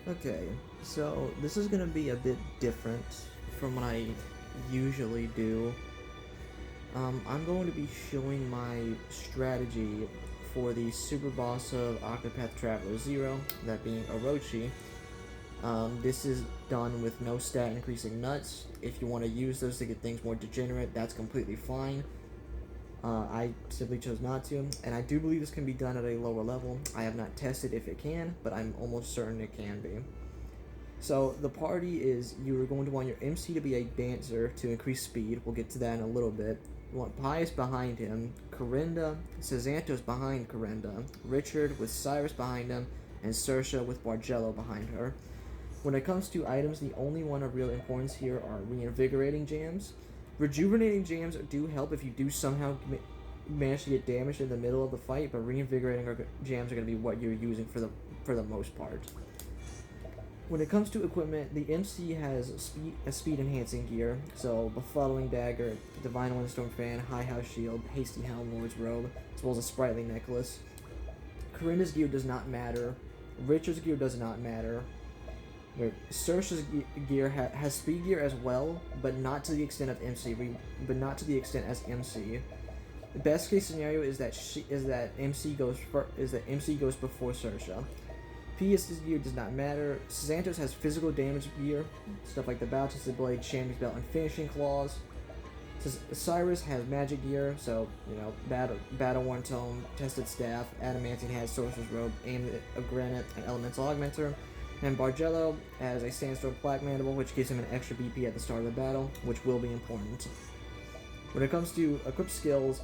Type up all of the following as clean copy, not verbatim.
Okay, so this is gonna be a bit different from what I usually do. I'm going to be showing my strategy for the super boss of Octopath Traveler 0, that being Orochi. This is done with no stat increasing nuts. If you want to use those to get things more degenerate, that's completely fine. I simply chose not to, and I do believe this can be done at a lower level. I have not tested if it can, but I'm almost certain it can be. So the party is, you are going to want your MC to be a dancer to increase speed. We'll get to that in a little bit. You want Pius behind him, Corinda, Cezantos behind Corinda, Richard with Cyrus behind him, and Saoirse with Bargello behind her. When it comes to items, the only one of real importance here are reinvigorating jams. Rejuvenating jams do help if you do somehow manage to get damaged in the middle of the fight, but reinvigorating jams are going to be what you're using for the most part. When it comes to equipment, the MC has speed enhancing gear, so Befuddling Dagger, Divine Windstorm Fan, High House Shield, Hasty Helm, Lord's Robe, as well as a Sprightly Necklace. Corinda's gear does not matter. Richard's gear does not matter. Saoirse's gear has speed gear as well, but not to the extent of MC. But not to the extent as MC. The best case scenario is that MC goes before Saoirse. Pius's gear does not matter. Cezantos has physical damage gear, stuff like the Baltus's Blade, Champion's Belt, and Finishing Claws. Cyrus has magic gear, so, Battle Worn Tome, Tested Staff, Adamantine has Sorcerer's Robe, Aimed of Granite, and Elemental Augmenter. And Bargello has a Sandstorm Black Mandible, which gives him an extra BP at the start of the battle, which will be important. When it comes to equipped skills,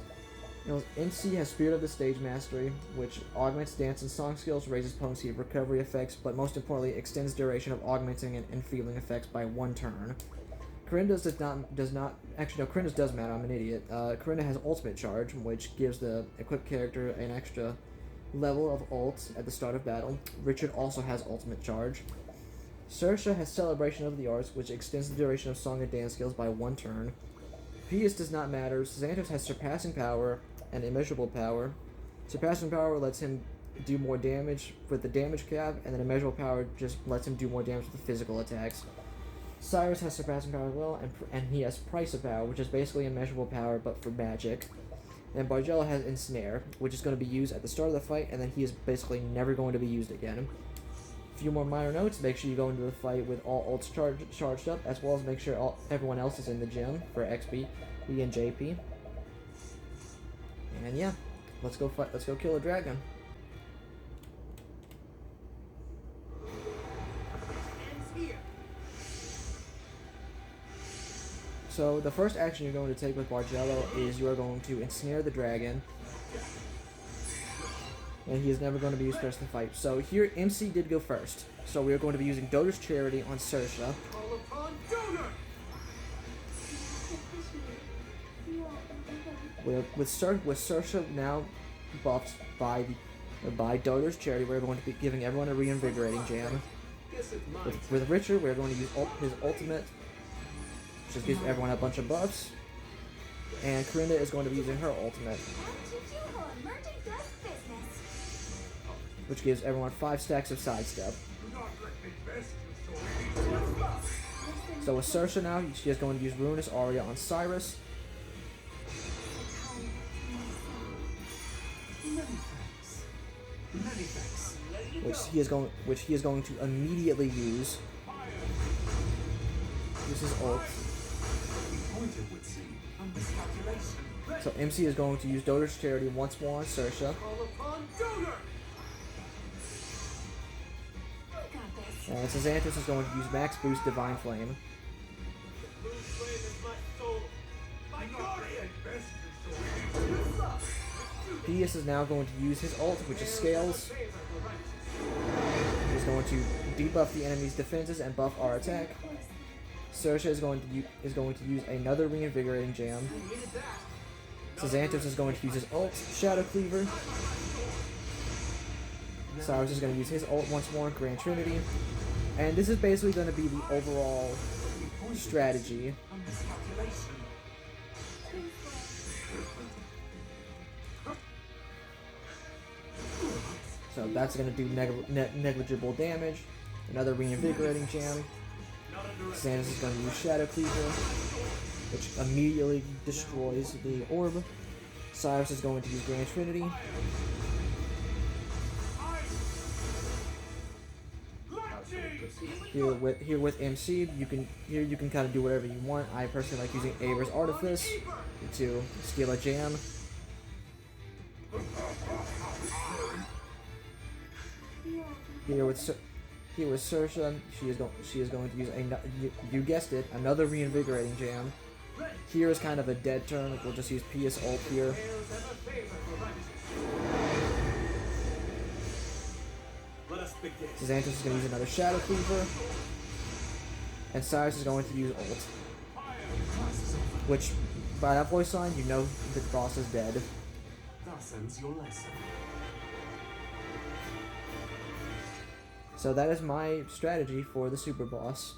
MC has Spirit of the Stage Mastery, which augments dance and song skills, raises potency of recovery effects, but most importantly, extends duration of augmenting and feeling effects by 1 turn. Corinda's Corinda's does matter, I'm an idiot. Corinda has Ultimate Charge, which gives the equipped character an extra level of ult at the start of battle. Richard also has Ultimate Charge. Saoirse has Celebration of the Arts, which extends the duration of song and dance skills by 1 turn. Pius does not matter. Cezantos has Surpassing Power and Immeasurable Power. Surpassing Power lets him do more damage with the damage cap, and then Immeasurable Power just lets him do more damage with the physical attacks. Cyrus has Surpassing Power as well, and he has Price of Power, which is basically Immeasurable Power but for magic. And Bargello has Ensnare, which is going to be used at the start of the fight, and then he is basically never going to be used again. A few more minor notes: make sure you go into the fight with all ults charged up, as well as make sure everyone else is in the gym for XP, E, and JP. And yeah, let's go kill a dragon. So the first action you're going to take with Bargello is you are going to ensnare the dragon, and he is never going to be used first in the fight. So here, MC did go first, so we are going to be using Doter's Charity on Saoirse. With Saoirse now buffed by Doter's Charity, we're going to be giving everyone a reinvigorating jam. With Richard, we're going to use his ultimate, just gives everyone a bunch of buffs, and Corinda is going to be using her ultimate, which gives everyone 5 stacks of sidestep. So with Saoirse now, she is going to use Ruinous Aria on Cyrus. Which he is going to immediately use. This is ult. So MC is going to use Doter's Charity once more on Saoirse. And Cezantos is going to use Max Boost Divine Flame. Pius is now going to use his ult, which is Scales. He's going to debuff the enemy's defenses and buff our attack. Saoirse is going to use another reinvigorating jam. Cezantos is going to use his ult, Shadow Cleaver. Cyrus is going to use his ult once more, Grand Trinity. And this is basically going to be the overall strategy. So that's going to do negligible damage. Another reinvigorating jam. Xanthus is going to use Shadow Cleaver, which immediately destroys the orb. Cyrus is going to use Grand Trinity. Here with MC, you can kind of do whatever you want. I personally like using Aver's Artifice to steal a jam. Here with Saoirse, she is going to use you guessed it, another reinvigorating jam. Here is kind of a dead turn. We'll just use PS ult here. Xanthus is going to use another Shadow Cleaver, and Cyrus is going to use ult. Which, by that voice line, you know the boss is dead. Thus ends your lesson. So that is my strategy for the super boss.